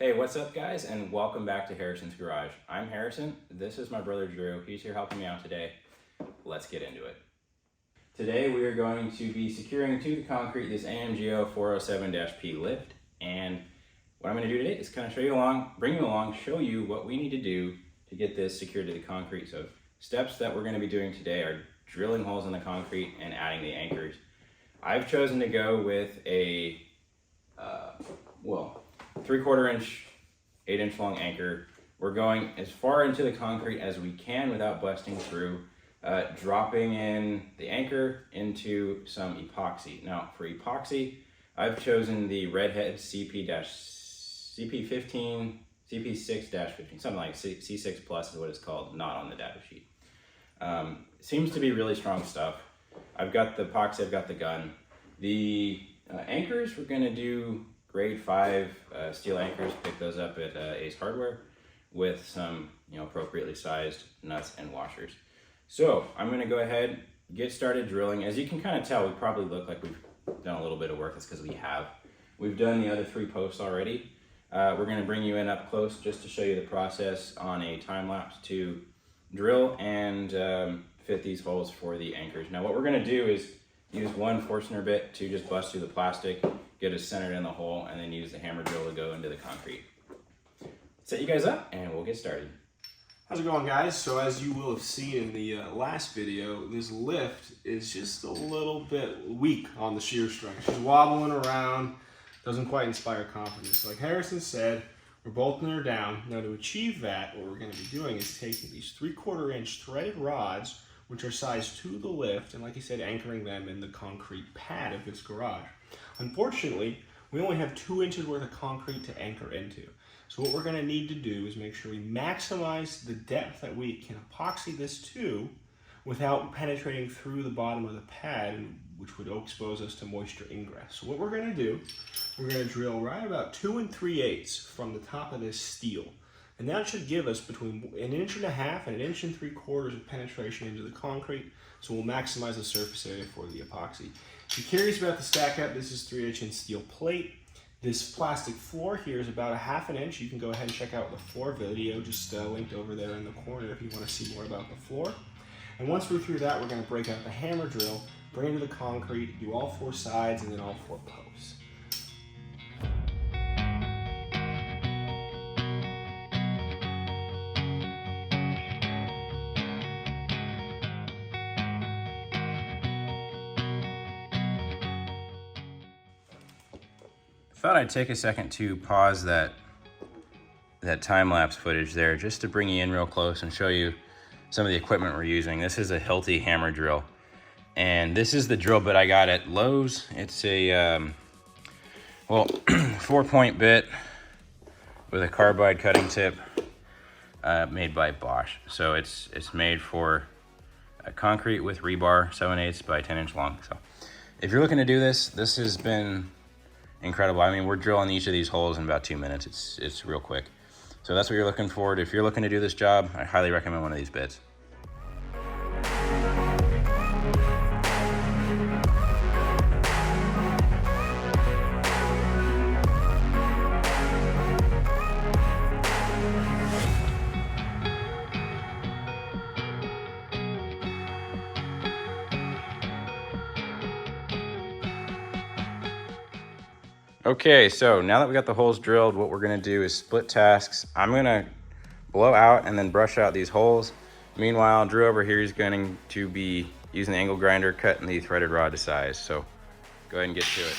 Hey, what's up guys, and welcome back to Harrison's Garage. I'm Harrison, this is my brother Drew. He's here helping me out today. Let's get into it. Today we are going to be securing to the concrete this AMGO 407-P lift, and what I'm going to do today is kind of bring you along, show you what we need to do to get this secured to the concrete. So steps that we're going to be doing today are drilling holes in the concrete and adding the anchors. I've chosen to go with a 3/4 inch, 8-inch long anchor. We're going as far into the concrete as we can without busting through, dropping in the anchor into some epoxy. Now for epoxy, I've chosen the Redhead CP6-15, something like C6 Plus is what it's called, not on the data sheet. Seems to be really strong stuff. I've got the epoxy, I've got the gun. The anchors, we're gonna do grade 5 steel anchors. Pick those up at Ace Hardware with some appropriately sized nuts and washers. So I'm going to go ahead, get started drilling. As you can kind of tell, we probably look like we've done a little bit of work. That's because we have. We've done the other 3 posts already. We're going to bring you in up close just to show you the process on a time lapse to drill and fit these holes for the anchors. Now what we're going to do is use one Forstner bit to just bust through the plastic, get it centered in the hole, and then use the hammer drill to go into the concrete. Set you guys up and we'll get started. How's it going, guys? So as you will have seen in the last video, this lift is just a little bit weak on the shear strength. She's wobbling around, doesn't quite inspire confidence. Like Harrison said, we're bolting her down. Now to achieve that, what we're going to be doing is taking these 3/4 inch threaded rods, which are sized to the lift, and like he said, anchoring them in the concrete pad of this garage. Unfortunately, we only have 2 inches worth of concrete to anchor into. So what we're going to need to do is make sure we maximize the depth that we can epoxy this to without penetrating through the bottom of the pad, which would expose us to moisture ingress. So what we're going to do, we're going to drill right about 2 3/8 from the top of this steel. And that should give us between 1.5 inches and 1 3/4 inches of penetration into the concrete. So we'll maximize the surface area for the epoxy. If you're curious about the stack up, this is 3/8 steel plate. This plastic floor here is about 1/2 inch. You can go ahead and check out the floor video, just linked over there in the corner if you want to see more about the floor. And once we're through that, we're going to break out the hammer drill, bring it to the concrete, do all 4 sides and then all 4 posts. Thought I'd take a second to pause that time-lapse footage there just to bring you in real close and show you some of the equipment we're using. This is a Hilti hammer drill, and this is the drill bit I got at Lowe's. It's a 4-point bit with a carbide cutting tip, made by Bosch. So it's made for concrete with rebar, 7/8 by 10-inch long. So if you're looking to do this has been incredible. I mean, we're drilling each of these holes in about 2 minutes. It's real quick. So that's what you're looking for. If you're looking to do this job, I highly recommend one of these bits. Okay, so now that we got the holes drilled, what we're gonna do is split tasks. I'm gonna blow out and then brush out these holes. Meanwhile, Drew over here is going to be using the angle grinder, cutting the threaded rod to size. So go ahead and get to it.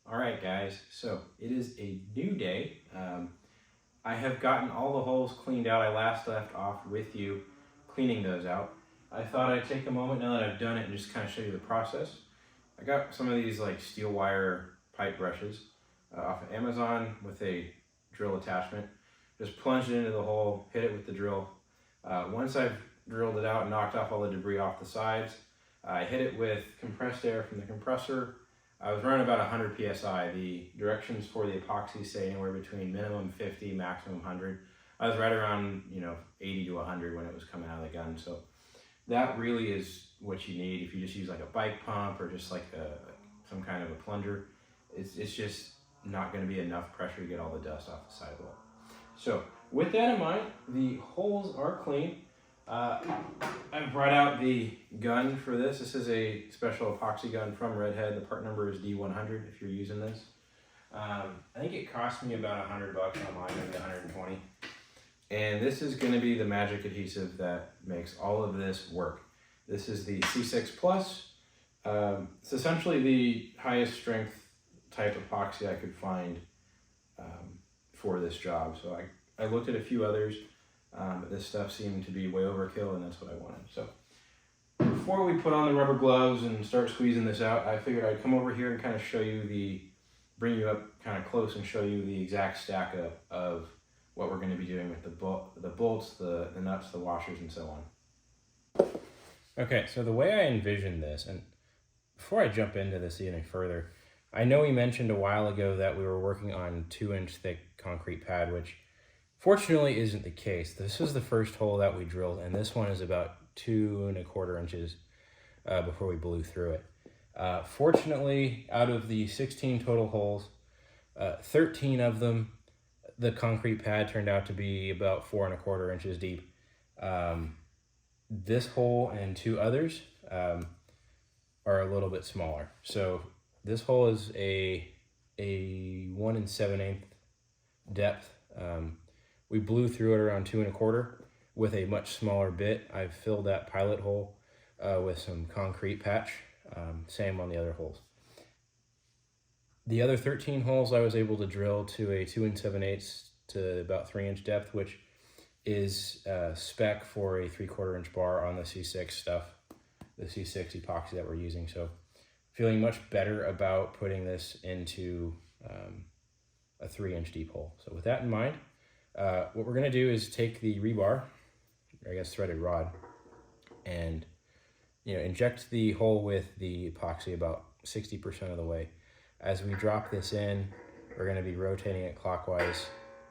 All right, guys, so it is a new day. I have gotten all the holes cleaned out. I last left off with you cleaning those out. I thought I'd take a moment now that I've done it and just kind of show you the process. I got some of these like steel wire pipe brushes off of Amazon with a drill attachment. just plunged it into the hole, hit it with the drill. Once I've drilled it out and knocked off all the debris off the sides, I hit it with compressed air from the compressor. I was running about 100 PSI. The directions for the epoxy say anywhere between minimum 50, maximum 100. I was right around, 80 to 100 when it was coming out of the gun. So that really is what you need. If you just use like a bike pump or just like some kind of a plunger, it's just not going to be enough pressure to get all the dust off the sidewall. So with that in mind, the holes are clean. I've brought out the gun for this. This is a special epoxy gun from Redhead. The part number is D100 if you're using this. I think it cost me about $100 online, maybe 120. And this is going to be the magic adhesive that makes all of this work. This is the C6 Plus. It's essentially the highest strength type epoxy I could find for this job. So I looked at a few others, but this stuff seemed to be way overkill, and that's what I wanted. So before we put on the rubber gloves and start squeezing this out, I figured I'd come over here and kind of show you bring you up kind of close and show you the exact stack up of what we're going to be doing with the bolts, the nuts, the washers, and so on. Okay, so the way I envision this, and before I jump into this any further, I know we mentioned a while ago that we were working on 2-inch thick concrete pad, which fortunately isn't the case. This was the first hole that we drilled, and this one is about 2¼ inches before we blew through it. Fortunately, out of the 16 total holes, 13 of them, the concrete pad turned out to be about 4¼ inches deep. This hole and 2 others are a little bit smaller. So this hole is a 1 7/8 depth. We blew through it around 2¼ with a much smaller bit. I've filled that pilot hole with some concrete patch. Same on the other holes. The other 13 holes I was able to drill to a 2 7/8 to about 3-inch depth, which is spec for a 3/4 inch bar on the C6 stuff, the C6 epoxy that we're using. So feeling much better about putting this into a 3-inch deep hole. So with that in mind, what we're gonna do is take the rebar, or I guess threaded rod, and inject the hole with the epoxy about 60% of the way. As we drop this in, we're going to be rotating it clockwise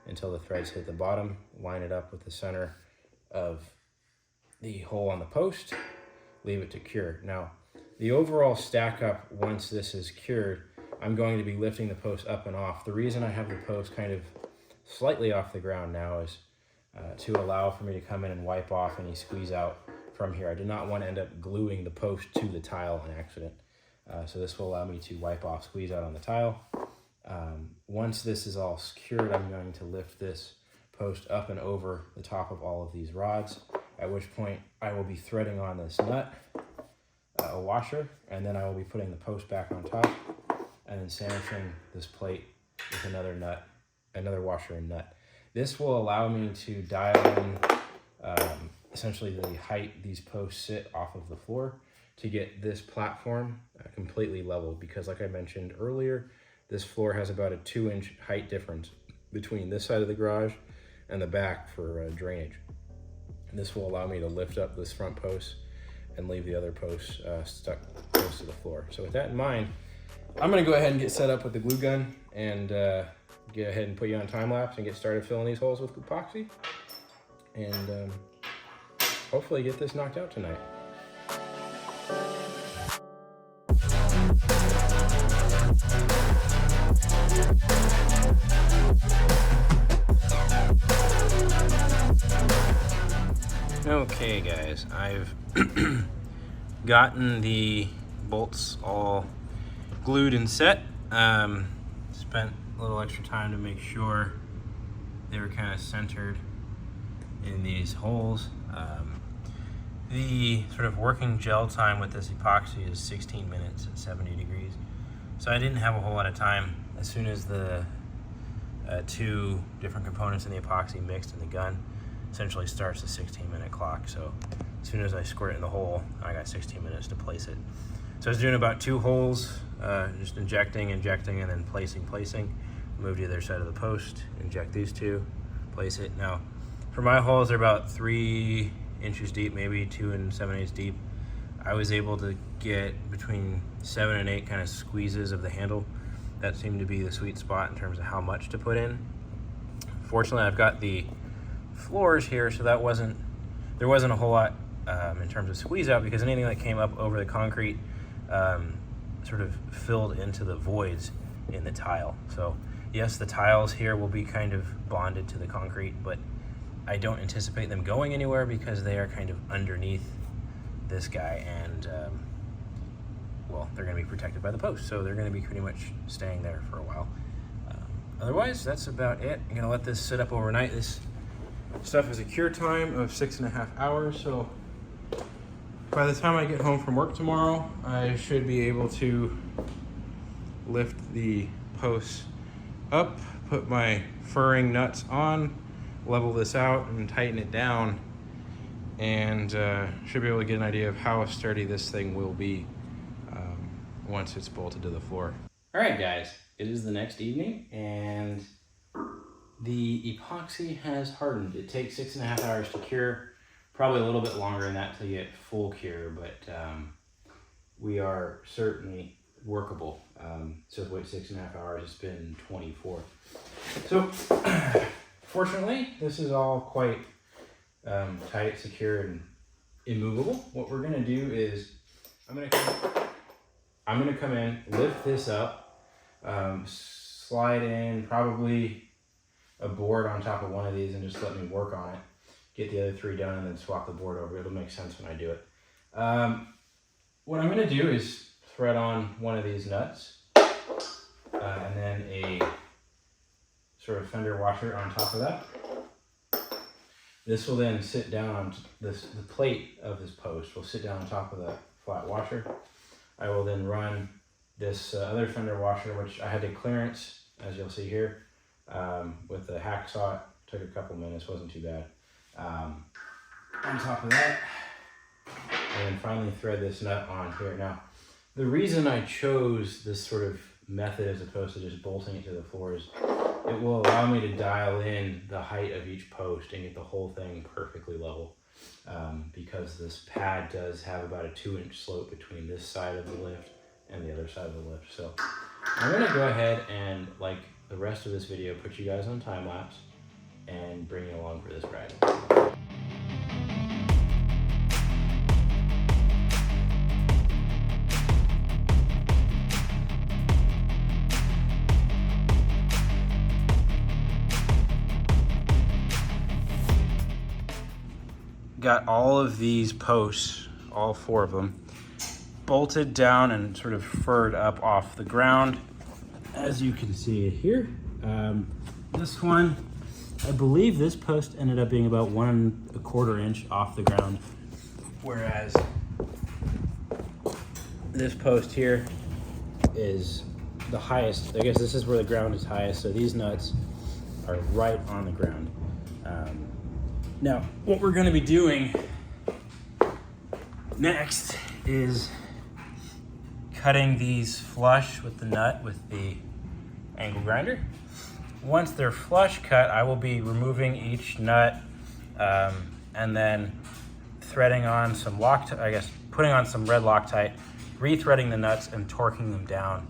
until the threads hit the bottom, line it up with the center of the hole on the post, leave it to cure. Now, the overall stack up, once this is cured, I'm going to be lifting the post up and off. The reason I have the post kind of slightly off the ground now is to allow for me to come in and wipe off any squeeze out from here. I did not want to end up gluing the post to the tile on accident. So this will allow me to wipe off squeeze out on the tile. Once this is all secured, I'm going to lift this post up and over the top of all of these rods, at which point I will be threading on this nut, a washer, and then I will be putting the post back on top and then sandwiching this plate with another nut, another washer and nut. This will allow me to dial in essentially the height these posts sit off of the floor to get this platform completely level, because like I mentioned earlier, this floor has about a 2-inch height difference between this side of the garage and the back for drainage. And this will allow me to lift up this front post and leave the other posts stuck close to the floor. So with that in mind, I'm gonna go ahead and get set up with the glue gun and get ahead and put you on time lapse and get started filling these holes with epoxy, and hopefully get this knocked out tonight. Okay guys, I've gotten the bolts all glued and set. Spent a little extra time to make sure they were kind of centered in these holes. The sort of working gel time with this epoxy is 16 minutes at 70 degrees. So I didn't have a whole lot of time. As soon as the 2 different components in the epoxy mixed in the gun, essentially starts a 16-minute clock. So as soon as I squirt it in the hole, I got 16 minutes to place it. So I was doing about 2 holes, just injecting, and then placing. Move to the other side of the post, inject these 2, place it. Now, for my holes, they're about 3 inches deep, maybe 2 7/8 deep. I was able to get between 7 and 8 kind of squeezes of the handle. That seemed to be the sweet spot in terms of how much to put in. Fortunately, I've got the floors here, so there wasn't a whole lot in terms of squeeze out, because anything that came up over the concrete sort of filled into the voids in the tile. So yes, the tiles here will be kind of bonded to the concrete, but I don't anticipate them going anywhere because they are kind of underneath this guy, and well, they're going to be protected by the post, so they're going to be pretty much staying there for a while. Otherwise, that's about it. I'm going to let this sit up overnight. This stuff has a cure time of 6.5 hours, so by the time I get home from work tomorrow, I should be able to lift the posts up, put my furring nuts on, level this out and tighten it down, and should be able to get an idea of how sturdy this thing will be once it's bolted to the floor. All right, guys, it is the next evening, and the epoxy has hardened. It takes 6.5 hours to cure, probably a little bit longer than that till you get full cure, but we are certainly workable. So wait 6.5 hours, it's been 24. So fortunately, this is all quite tight, secure, and immovable. What we're gonna do is I'm gonna come in, lift this up, slide in probably a board on top of one of these and just let me work on it. Get the other 3 done and then swap the board over. It'll make sense when I do it. What I'm gonna do is thread on one of these nuts and then a sort of fender washer on top of that. This will then sit down on the plate of this post will sit down on top of the flat washer. I will then run this other fender washer, which I had to clearance, as you'll see here, with the hacksaw. It took a couple minutes, wasn't too bad. On top of that, and then finally thread this nut on here. Now, the reason I chose this sort of method as opposed to just bolting it to the floor is it will allow me to dial in the height of each post and get the whole thing perfectly level, because this pad does have about a 2-inch slope between this side of the lift and the other side of the lift. So I'm gonna go ahead and, like the rest of this video, put you guys on time lapse and bring you along for this ride. Got all of these posts, all 4 of them, bolted down and sort of furred up off the ground, as you can see it here. This one, I believe this post ended up being about 1 1/4 inch off the ground, whereas this post here is the highest. I guess this is where the ground is highest, so these nuts are right on the ground. Now, what we're going to be doing next is cutting these flush with the nut with the angle grinder. Once they're flush cut, I will be removing each nut and then threading on some putting on some red Loctite, rethreading the nuts and torquing them down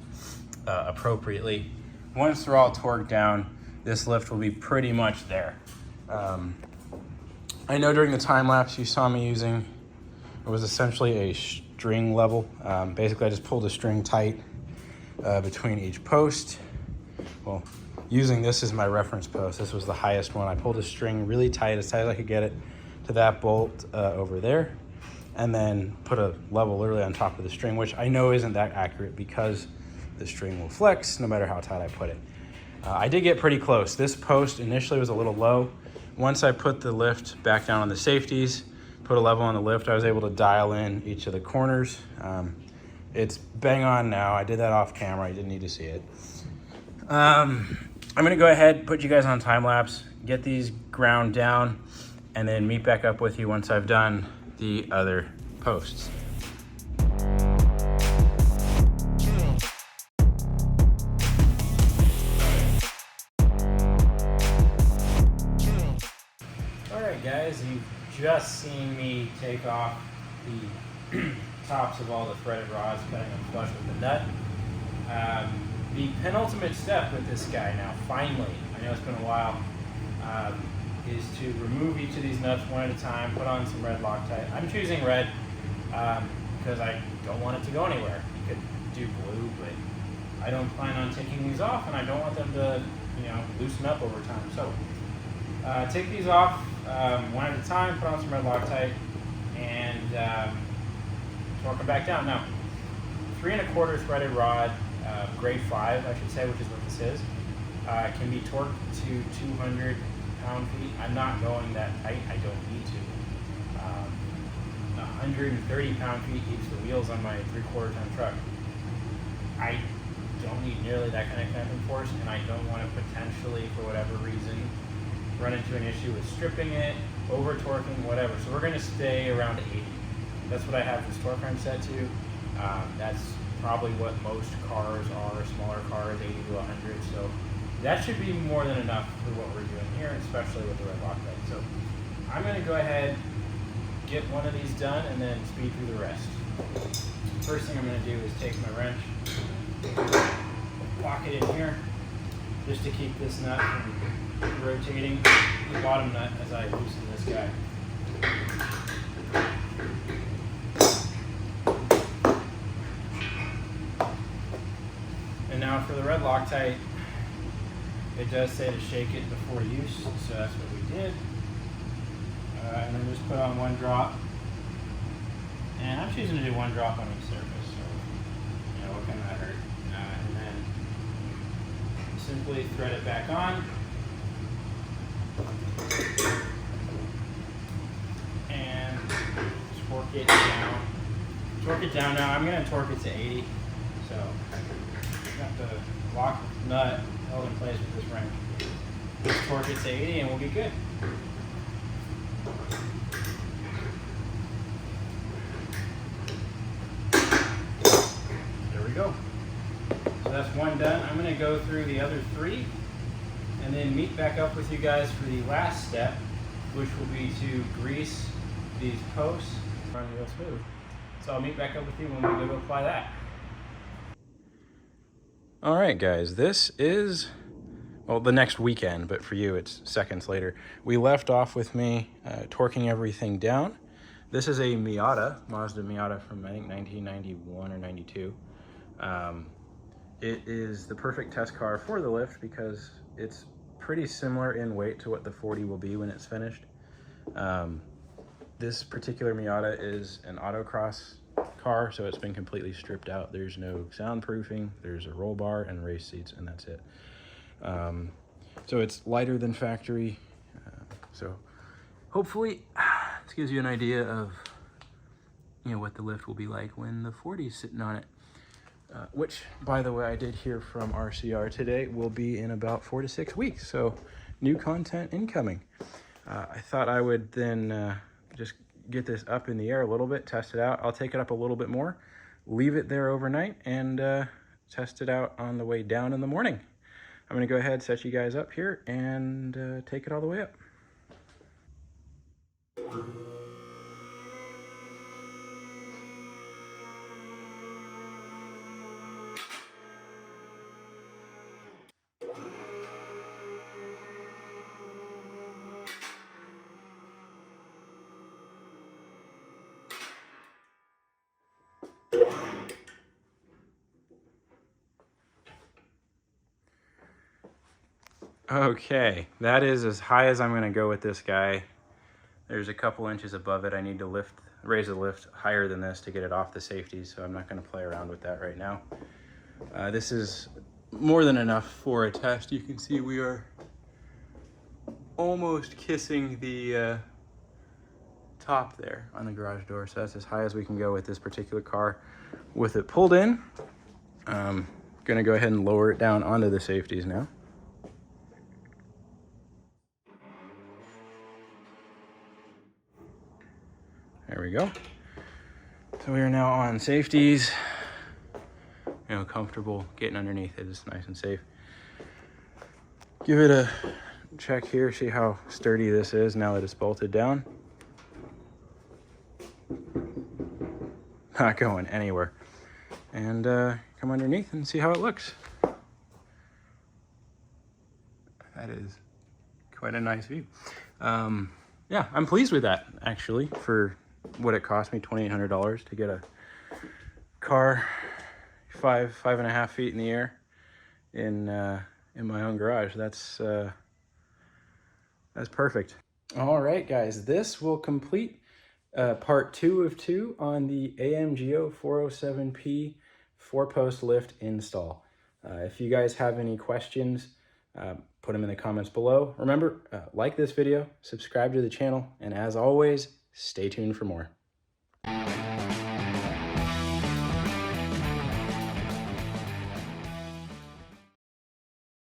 appropriately. Once they're all torqued down, this lift will be pretty much there. I know during the time lapse you saw me using, it was essentially a string level. Basically I just pulled a string tight between each post. Well, using this as my reference post, this was the highest one. I pulled a string really tight as I could get it to that bolt over there, and then put a level literally on top of the string, which I know isn't that accurate because the string will flex no matter how tight I put it. I did get pretty close. This post initially was a little low. Once I put the lift back down on the safeties, put a level on the lift, I was able to dial in each of the corners. It's bang on now. I did that off camera. I didn't need to see it. I'm gonna go ahead, put you guys on time lapse, get these ground down, and then meet back up with you once I've done the other posts. just seen me take off the tops of all the threaded rods, cutting them flush with the nut. The penultimate step with this guy now, finally, I know it's been a while, is to remove each of these nuts one at a time, put on some red Loctite. I'm choosing red because I don't want it to go anywhere. You could do blue, but I don't plan on taking these off, and I don't want them to, loosen up over time. So take these off one at a time, put on some red Loctite, and torque them back down. Now, 3 1/4 threaded rod, grade 5, I should say, which is what this is, can be torqued to 200 pound-feet. I'm not going that tight. I don't need to. 130 pound-feet keeps the wheels on my 3/4 ton truck. I don't need nearly that kind of clamping force, and I don't want to potentially, for whatever reason, run into an issue with stripping it, over torquing, whatever. So we're going to stay around 80. That's what I have this torque wrench set to. That's probably what most cars are, smaller cars, 80 to 100. So that should be more than enough for what we're doing here, especially with the red Loctite. So I'm going to go ahead, get one of these done, and then speed through the rest. First thing I'm going to do is take my wrench, lock it in here, just to keep this nut from rotating, the bottom nut, as I loosen this guy. And now for the red Loctite, it does say to shake it before use, so that's what we did. And then just put on 1 drop. And I'm choosing to do 1 drop on each surface, so what can that hurt? And then simply thread it back on. And torque it down. Torque it down now. I'm going to torque it to 80. So got the lock nut held in place with this wrench. Just torque it to 80 and we'll be good. There we go. So that's 1 done. I'm going to go through the other 3 and then meet back up with you guys for the last step, which will be to grease these posts, run real smooth. So I'll meet back up with you when we go apply that. All right, guys, this is, well, the next weekend, but for you, it's seconds later. We left off with me torquing everything down. This is a Mazda Miata from, I think, 1991 or 92. It is the perfect test car for the lift because it's pretty similar in weight to what the 40 will be when it's finished. This particular Miata is an autocross car, so it's been completely stripped out. There's no soundproofing, there's a roll bar and race seats, and that's it. So it's lighter than factory. So hopefully this gives you an idea of what the lift will be like when the 40 is sitting on it. Which, by the way, I did hear from RCR today, will be in about 4 to 6 weeks. So new content incoming. I thought I would then just get this up in the air a little bit, test it out. I'll take it up a little bit more, leave it there overnight, and test it out on the way down in the morning. I'm going to go ahead, set you guys up here, and take it all the way up. Okay, that is as high as I'm going to go with this guy. There's a couple inches above it. I need to raise the lift higher than this to get it off the safeties, so I'm not going to play around with that right now. This is more than enough for a test. You can see we are almost kissing the top there on the garage door, so that's as high as we can go with this particular car. With it pulled in, I'm going to go ahead and lower it down onto the safeties now. There we go. So we are now on safeties. Comfortable getting underneath it. It's nice and safe. Give it a check here, see how sturdy this is now that it's bolted down. not going anywhere. And come underneath and see how it looks. That is quite a nice view. Yeah, I'm pleased with that, actually, for what it cost me, $2,800 to get a car 5.5 feet in the air in my own garage. That's perfect. All right, guys, this will complete part 2 of 2 on the AMGO 407P 4-post lift install. If you guys have any questions, put them in the comments below. Remember, like this video, subscribe to the channel, and as always, stay tuned for more.